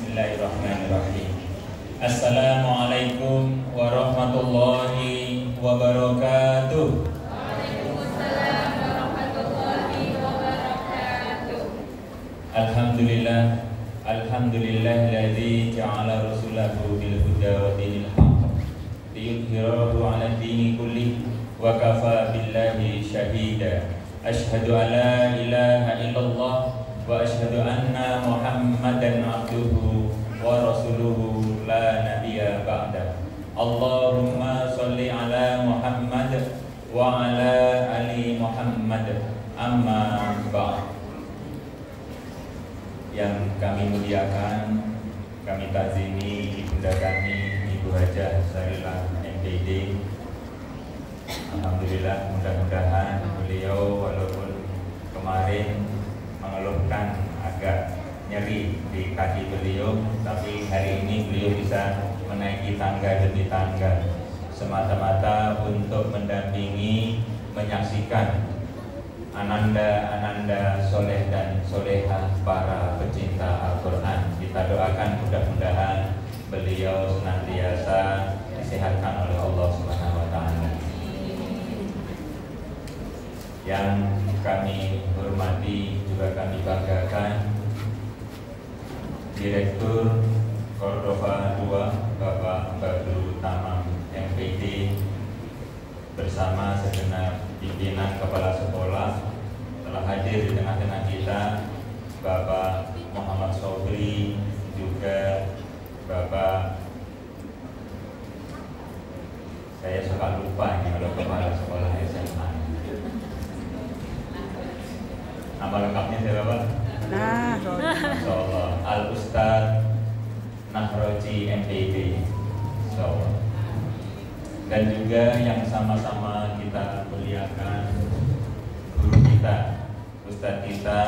Bismillahirrahmanirrahim. Assalamualaikum warahmatullahi wabarakatuh. Waalaikumsalam warahmatullahi wabarakatuh. Alhamdulillah, alhamdulillahilladzi ja'ala rasulahu bil huda wa dinil haqq liyudhhirahu 'ala dini kulli wa kafa billahi syahida. Asyhadu an la ilaha illallah wa asyhadu anna Muhammadan abduhu wa rasuluhu la nabiyya ba'da. Allahumma sholli ala Muhammad wa ala ali Muhammad. Amma ba'd. Yang kami muliakan, kami takzimi ibunda kami Ibu Hajah Sarilah MPD. Alhamdulillah, mudah-mudahan beliau walaupun kemarin mengeluhkan agak nyeri di kaki beliau, tapi hari ini beliau bisa menaiki tangga demi tangga semata-mata untuk mendampingi, menyaksikan ananda-ananda soleh dan solehah para pecinta Al-Quran. Kita doakan mudah-mudahan beliau senantiasa disehatkan oleh Allah Subhanahu wa Ta'ala. Yang kami hormati juga kami banggakan Direktur Cordova 2 Bapak Badrul Tamam MPD bersama segenap pimpinan kepala sekolah telah hadir di tengah-tengah kita. Bapak Muhammad Sobri, juga Bapak, saya suka lupa ini kalau kepala sekolah SMA. Nama lengkapnya siapa, Pak? Insyaallah Al-Ustaz Nahroji MPD. Insyaallah. Dan juga yang sama-sama kita muliakan guru kita, Ustaz kita,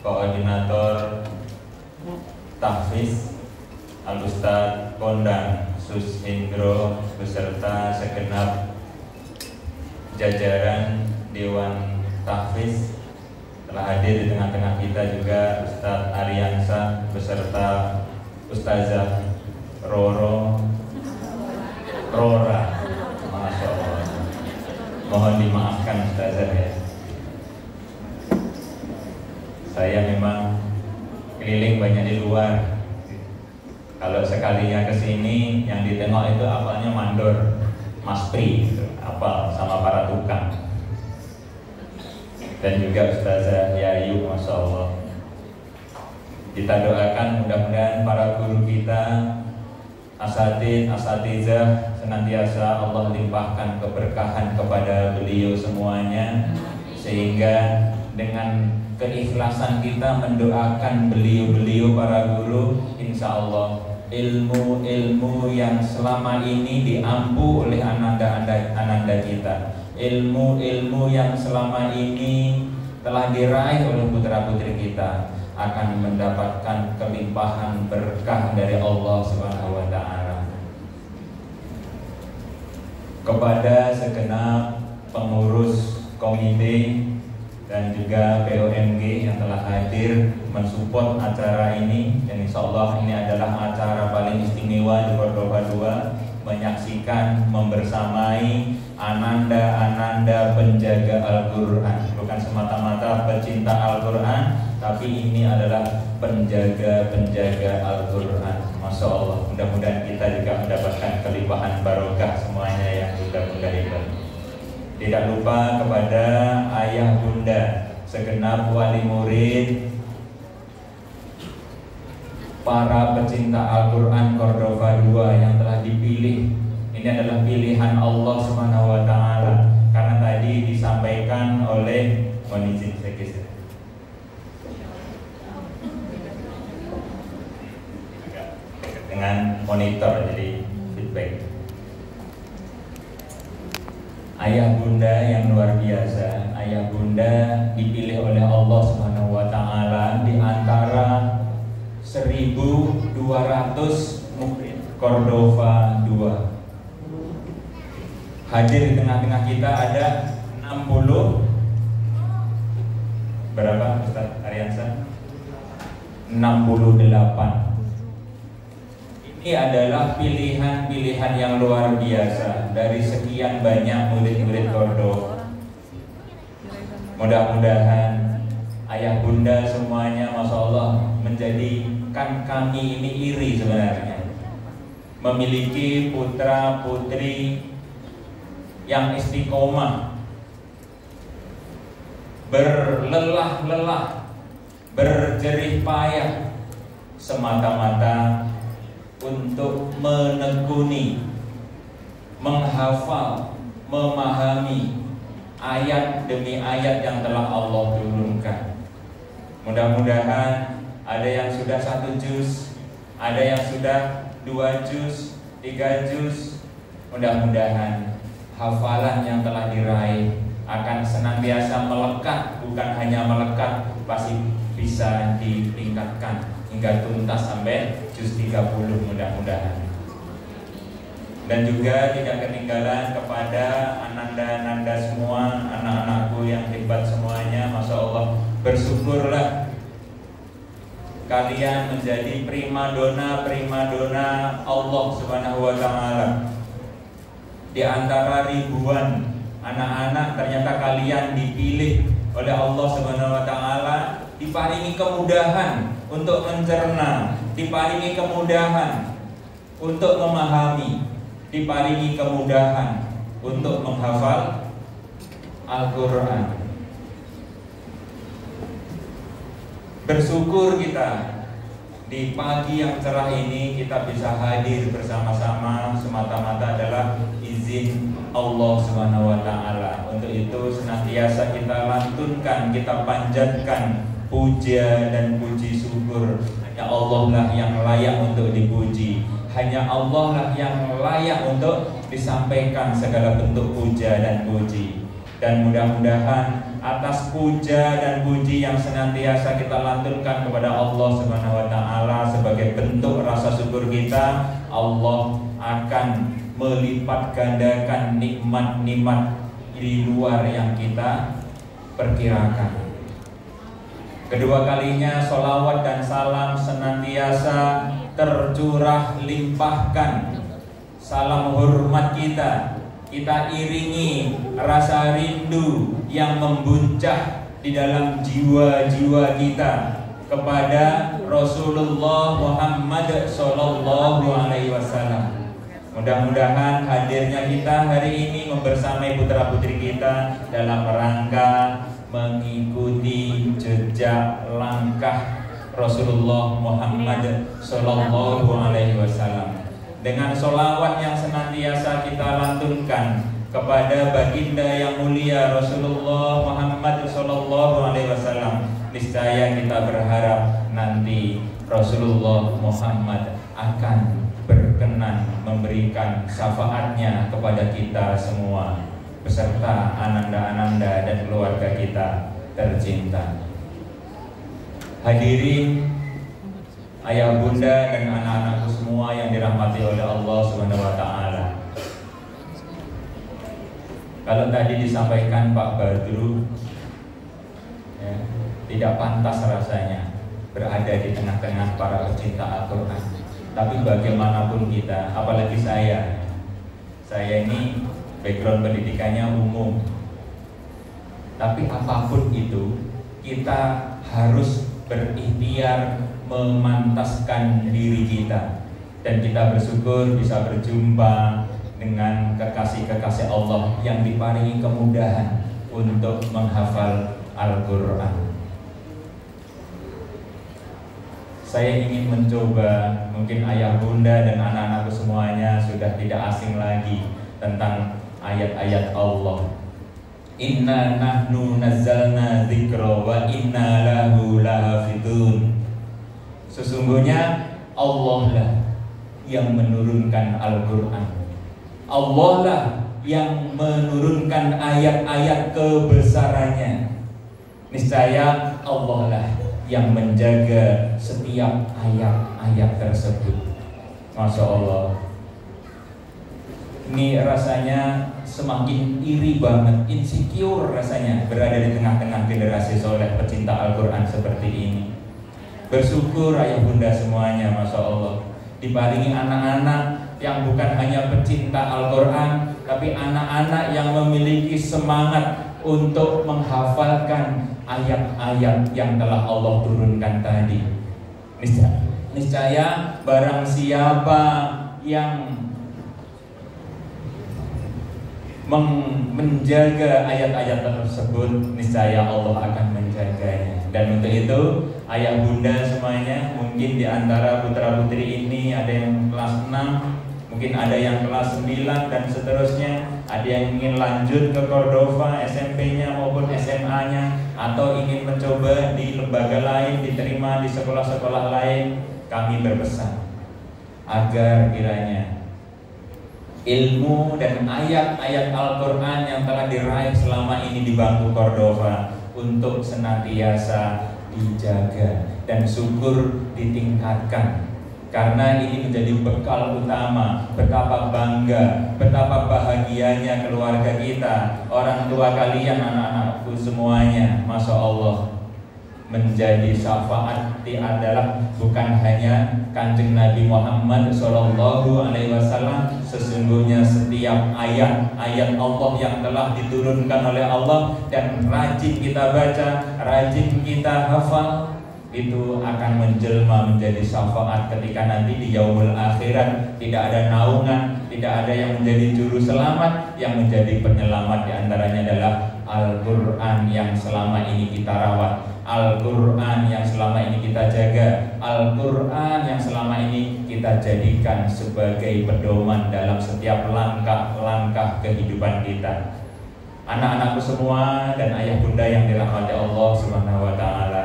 Koordinator Tahfiz Al-Ustaz Kondang Sus Hendro beserta segenap jajaran Dewan Tahfiz. Telah hadir di tengah-tengah kita juga Ustaz Ariansa beserta Ustazah Rora. Masya Allah. Mohon dimaafkan Ustazah ya. Saya memang keliling banyak di luar. Kalau sekalinya kesini yang ditengok itu apalnya mandor, maspri gitu, apal sama para tukang. Dan juga Ustazah Yayu, Masya Allah. Kita doakan mudah-mudahan para guru kita, asatizah senantiasa Allah limpahkan keberkahan kepada beliau semuanya, sehingga dengan keikhlasan kita mendoakan beliau-beliau para guru, insya Allah ilmu-ilmu yang selama ini diampu oleh ananda kita, ilmu-ilmu yang selama ini telah diraih oleh putra-putri kita akan mendapatkan kelimpahan berkah dari Allah Subhanahu wa Ta'ala. Kepada segenap pengurus komite dan juga POMG yang telah hadir mensupport acara ini, dan insya Allah ini adalah acara paling istimewa di Cordova 2, menyaksikan, membersamai ananda-ananda penjaga Al-Quran. Bukan semata-mata pecinta Al-Quran, tapi ini adalah penjaga-penjaga Al-Quran. Masya Allah, mudah-mudahan kita juga mendapatkan kelimpahan barokah semuanya yang mudah-mudah itu. Tidak lupa kepada ayah bunda, segenap wali murid, para pecinta Al-Quran Cordova 2 yang telah dipilih. Ini adalah pilihan Allah Subhanahu wa Ta'ala. Karena tadi disampaikan oleh Monizin Sekis dengan monitor, jadi feedback. Ayah bunda yang luar biasa, ayah bunda dipilih oleh Allah Subhanahu wa Ta'ala di antara 1.200 murid Cordova 2. Hadir di tengah-tengah kita ada 60. Berapa Ustaz Ariansa? 68 Ini adalah pilihan-pilihan yang luar biasa dari sekian banyak murid-murid pondok. Mudah-mudahan ayah bunda semuanya, masya Allah, menjadikan kami ini iri sebenarnya, memiliki putra putri yang istiqomah, berlelah-lelah, berjerih payah semata-mata untuk menekuni, menghafal, memahami ayat demi ayat yang telah Allah turunkan. Mudah-mudahan ada yang sudah 1 juz, ada yang sudah 2 juz, 3 juz. Mudah-mudahan hafalan yang telah diraih akan senantiasa melekat, bukan hanya melekat, pasti bisa ditingkatkan hingga tuntas sampai juz 30 mudah-mudahan. Dan juga tidak ketinggalan kepada ananda-ananda semua, anak-anakku yang hebat semuanya, masya Allah, bersyukurlah kalian menjadi primadona Allah Subhanahu wa Ta'ala. Di antara ribuan anak-anak, ternyata kalian dipilih oleh Allah Subhanahu wa Ta'ala, diparingi kemudahan untuk mencerna, diparingi kemudahan untuk memahami, diparingi kemudahan untuk menghafal Al-Quran. Bersyukur kita di pagi yang cerah ini kita bisa hadir bersama-sama semata-mata adalah izin Allah Subhanahu wa Ta'ala. Untuk itu senantiasa kita lantunkan, kita panjatkan puja dan puji syukur. Hanya Allah lah yang layak untuk dipuji, hanya Allah lah yang layak untuk disampaikan segala bentuk puja dan puji. Dan mudah-mudahan atas puja dan puji yang senantiasa kita lantunkan kepada Allah Subhanahu wa Ta'ala sebagai bentuk rasa syukur kita, Allah akan melipat gandakan nikmat-nikmat di luar yang kita perkirakan. Kedua kalinya sholawat dan salam senantiasa tercurah limpahkan. Salam hormat kita iringi rasa rindu yang membuncah di dalam jiwa-jiwa kita kepada Rasulullah Muhammad Sallallahu Alaihi Wasallam. Mudah-mudahan hadirnya kita hari ini membersamai putra-putri kita dalam rangka mengikuti jejak langkah Rasulullah Muhammad Sallallahu Alaihi Wasallam. Dengan sholawat yang senantiasa kita lantunkan kepada baginda yang mulia Rasulullah Muhammad Sallallahu Alaihi Wasallam, niscaya kita berharap nanti Rasulullah Muhammad akan berkenan memberikan syafaatnya kepada kita semua beserta ananda-ananda dan keluarga kita tercinta. Hadirin, ayah bunda dan anak-anakku semua yang dirahmati oleh Allah Subhanahu wa Ta'ala. Kalau tadi disampaikan Pak Badru, ya, tidak pantas rasanya berada di tengah-tengah para pecinta Al-Quran. Tapi bagaimanapun kita, apalagi saya ini background pendidikannya umum. Tapi apapun itu, kita harus berikhtiar memantaskan diri kita, dan kita bersyukur bisa berjumpa dengan kekasih-kekasih Allah yang diparingi kemudahan untuk menghafal Al-Quran. Saya ingin mencoba, mungkin ayah bunda dan anak-anakku semuanya sudah tidak asing lagi tentang ayat-ayat Allah. Inna nahnu nazzalna dzikra wa inna lahu lahafidun. Sesungguhnya Allah lah yang menurunkan Al-Quran, Allah lah yang menurunkan ayat-ayat kebesarannya. Niscaya Allah lah yang menjaga setiap ayat-ayat tersebut. Masya Allah, ini rasanya semakin iri banget, insecure rasanya berada di tengah-tengah generasi soleh pecinta Al-Quran seperti ini. Bersyukur ayah bunda semuanya, Masya Allah, diparingi anak-anak yang bukan hanya pecinta Al-Quran, tapi anak-anak yang memiliki semangat untuk menghafalkan ayat-ayat yang telah Allah turunkan tadi. Niscaya barang siapa yang menjaga ayat-ayat tersebut, niscaya Allah akan menjaganya. Dan untuk itu, ayah bunda semuanya, mungkin di antara putra putri ini ada yang kelas 6, mungkin ada yang kelas 9 dan seterusnya, ada yang ingin lanjut ke Cordova SMP-nya maupun SMA-nya, atau ingin mencoba di lembaga lain, diterima di sekolah-sekolah lain. Kami berpesan agar kiranya ilmu dan ayat-ayat Al-Quran yang telah diraih selama ini di bangku Cordova untuk senantiasa dijaga dan syukur ditingkatkan, karena ini menjadi bekal utama. Betapa bangga, betapa bahagianya keluarga kita, orang tua kalian, anak-anakku semuanya, Masya Allah. Menjadi syafaat adalah bukan hanya Kanjeng Nabi Muhammad SAW. Sesungguhnya setiap ayat-ayat Allah yang telah diturunkan oleh Allah dan rajin kita baca, rajin kita hafal, itu akan menjelma menjadi syafaat ketika nanti di yaumul akhirat. Tidak ada naungan, tidak ada yang menjadi juru selamat. Yang menjadi penyelamat diantaranya adalah Al-Quran yang selama ini kita rawat, Al-Quran yang selama ini kita jaga, Al-Quran yang selama ini kita jadikan sebagai pedoman dalam setiap langkah-langkah kehidupan kita. Anak-anakku semua dan ayah bunda yang dirahmati Allah Subhanahu wa ta'ala,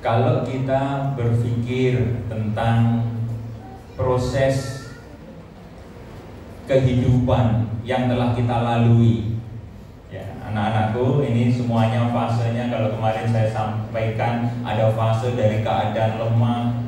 kalau kita berpikir tentang proses kehidupan yang telah kita lalui, ya, anak-anakku ini semuanya fasenya, kalau kemarin saya sampaikan, ada fase dari keadaan lemah,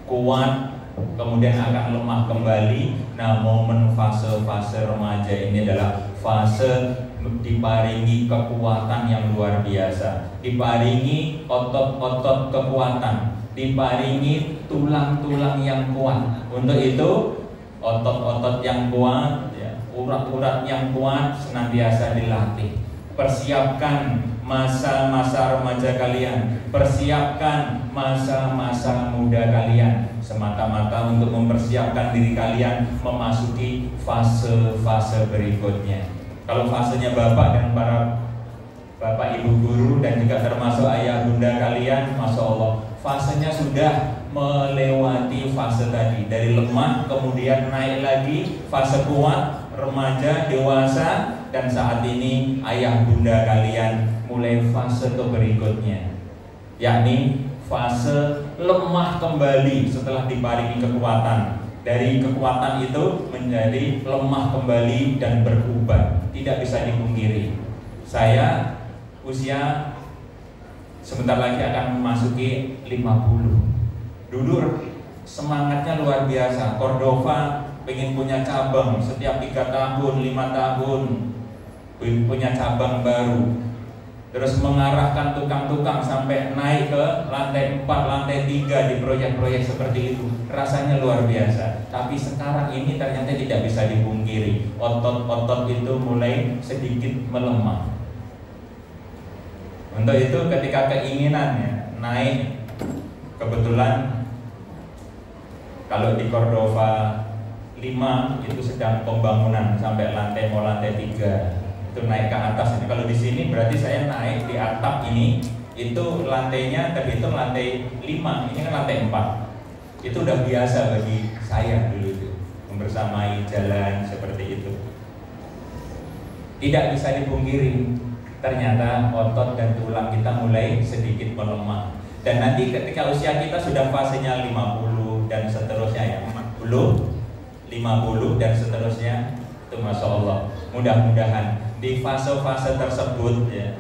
kuat, kemudian akan lemah kembali. Nah, momen fase-fase remaja ini adalah fase diparingi kekuatan yang luar biasa, diparingi otot-otot kekuatan, diparingi tulang-tulang yang kuat. Untuk itu otot-otot yang kuat, ya, urat-urat yang kuat senantiasa dilatih. Persiapkan masa-masa remaja kalian, persiapkan masa-masa muda kalian, semata-mata untuk mempersiapkan diri kalian memasuki fase-fase berikutnya. Kalau fasenya bapak dan para bapak ibu guru dan juga termasuk ayah bunda kalian, Masya Allah, fasenya sudah melewati fase tadi, dari lemah kemudian naik lagi fase kuat, remaja, dewasa, dan saat ini ayah bunda kalian mulai fase ke berikutnya, yakni fase lemah kembali setelah diparingi kekuatan. Dari kekuatan itu menjadi lemah kembali dan berubah. Tidak bisa dipungkiri, saya usia sebentar lagi akan memasuki 50. Dulu semangatnya luar biasa. Cordova pengen punya cabang setiap 3 tahun, 5 tahun punya cabang baru. Terus mengarahkan tukang-tukang sampai naik ke lantai 4, lantai 3 di proyek-proyek seperti itu. Rasanya luar biasa. Tapi sekarang ini ternyata tidak bisa dipungkiri, otot-otot itu mulai sedikit melemah. Untuk itu ketika keinginannya naik, kebetulan kalau di Cordova 5 itu sedang pembangunan sampai lantai 3 itu naik ke atas. Ini kalau di sini berarti saya naik di atap ini, itu lantainya terhitung lantai 5, ini kan lantai 4. Itu udah biasa bagi saya dulu itu, membersamai jalan seperti itu. Tidak bisa dipungkiri, ternyata otot dan tulang kita mulai sedikit melemah. Dan nanti ketika usia kita sudah fasenya 50 dan seterusnya, ya 40, 50 dan seterusnya, itu Masya Allah, mudah-mudahan di fase-fase tersebut, ya,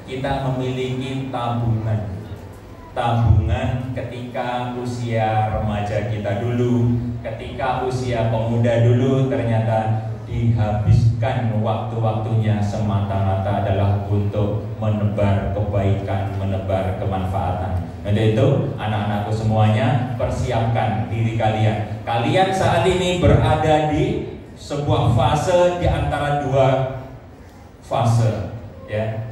kita memiliki tabungan ketika usia remaja kita dulu, ketika usia pemuda dulu, ternyata dihabiskan waktu-waktunya semata-mata adalah untuk menebar kebaikan, menebar kemanfaatan. Untuk itu, anak-anakku semuanya, persiapkan diri kalian. Kalian saat ini berada di sebuah fase di antara dua fase, ya.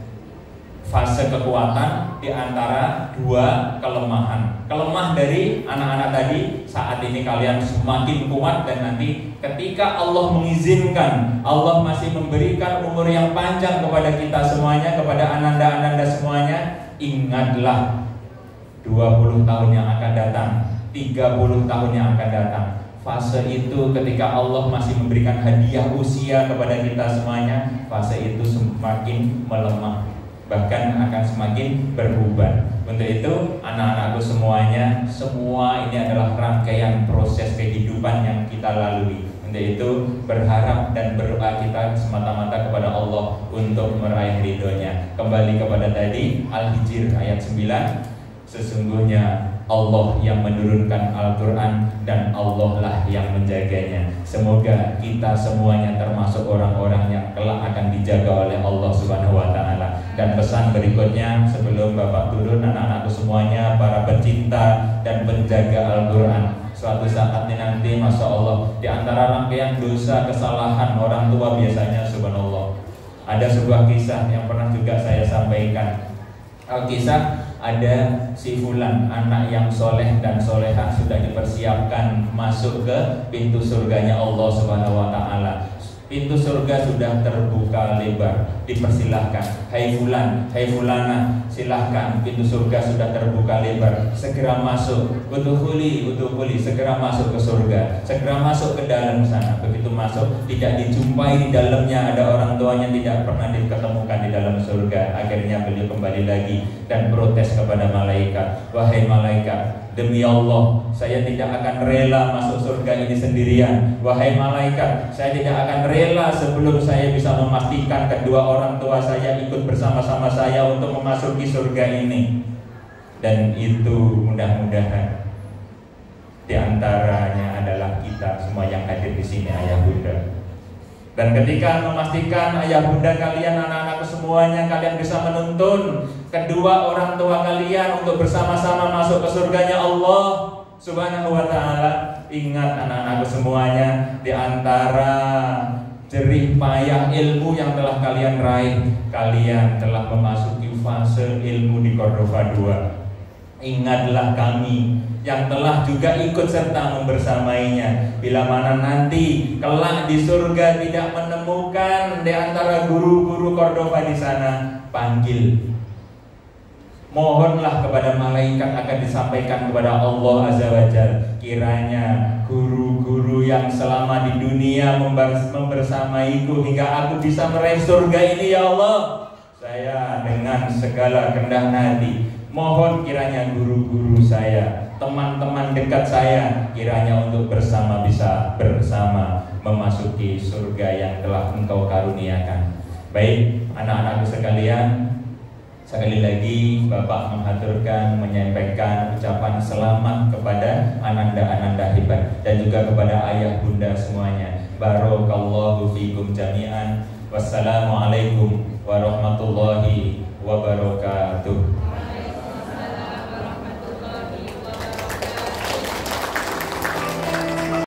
Fase kekuatan di antara dua kelemahan. Kelemah dari anak-anak tadi, saat ini kalian semakin kuat, dan nanti ketika Allah mengizinkan, Allah masih memberikan umur yang panjang kepada kita semuanya, kepada ananda-ananda semuanya, ingatlah 20 tahun yang akan datang, 30 tahun yang akan datang. Fase itu ketika Allah masih memberikan hadiah usia kepada kita semuanya, fase itu semakin melemah, bahkan akan semakin berubah. Untuk itu, anak-anakku semuanya, semua ini adalah rangkaian proses kehidupan yang kita lalui. Untuk itu, berharap dan berdoa kita semata-mata kepada Allah untuk meraih ridhonya. Kembali kepada tadi, Al-Hijr ayat 9, sesungguhnya Allah yang menurunkan Al-Quran dan Allah lah yang menjaganya. Semoga kita semuanya termasuk orang-orang yang kelak akan dijaga oleh Allah Subhanahu wa Ta'ala. Dan pesan berikutnya sebelum Bapak turun, anak-anakku semuanya, para pecinta dan penjaga Al-Quran, suatu saat nanti, Masya Allah, di antara rangkaian dosa kesalahan orang tua biasanya, subhanallah, ada sebuah kisah yang pernah juga saya sampaikan. Kisah ada si fulan, anak yang soleh dan solehah, sudah dipersiapkan masuk ke pintu surganya Allah Subhanahu wa Ta'ala. Pintu surga sudah terbuka lebar, dipersilahkan. Hai fulan, hai fulana, silahkan, pintu surga sudah terbuka lebar, segera masuk. Udkhuli, segera masuk ke surga, segera masuk ke dalam sana. Begitu masuk, tidak dijumpai di dalamnya ada orang tuanya, tidak pernah diketemukan di dalam surga. Akhirnya beliau kembali lagi dan protes kepada malaikat, wahai malaikat, demi Allah, saya tidak akan rela masuk surga ini sendirian. Wahai malaikat, saya tidak akan rela sebelum saya bisa memastikan kedua orang tua saya ikut bersama-sama saya untuk memasuki surga ini. Dan itu mudah-mudahan di antaranya adalah kita semua yang hadir di sini, ayah bunda. Dan ketika memastikan ayah bunda kalian, anak-anakku semuanya, kalian bisa menuntun kedua orang tua kalian untuk bersama-sama masuk ke surganya Allah Subhanahu wa Ta'ala. Ingat anak-anakku semuanya, di antara jerih payah ilmu yang telah kalian raih, kalian telah memasuki fase ilmu di Cordova 2. Ingatlah kami yang telah juga ikut serta membersamainya. Bila mana nanti kelak di surga tidak menemukan di antara guru-guru Cordova di sana, panggil. Mohonlah kepada malaikat, akan disampaikan kepada Allah Azza wa Jalla, kiranya guru-guru yang selama di dunia membersamaiku hingga aku bisa meraih surga ini, ya Allah, saya dengan segala kerendahan hati mohon kiranya guru-guru saya, teman-teman dekat saya, kiranya untuk bisa bersama memasuki surga yang telah Engkau karuniakan. Baik, anak-anakku sekalian, sekali lagi Bapak menyampaikan ucapan selamat kepada ananda-ananda hebat dan juga kepada ayah bunda semuanya. Barakallahu fikum jami'an. Wassalamualaikum warahmatullahi wabarakatuh.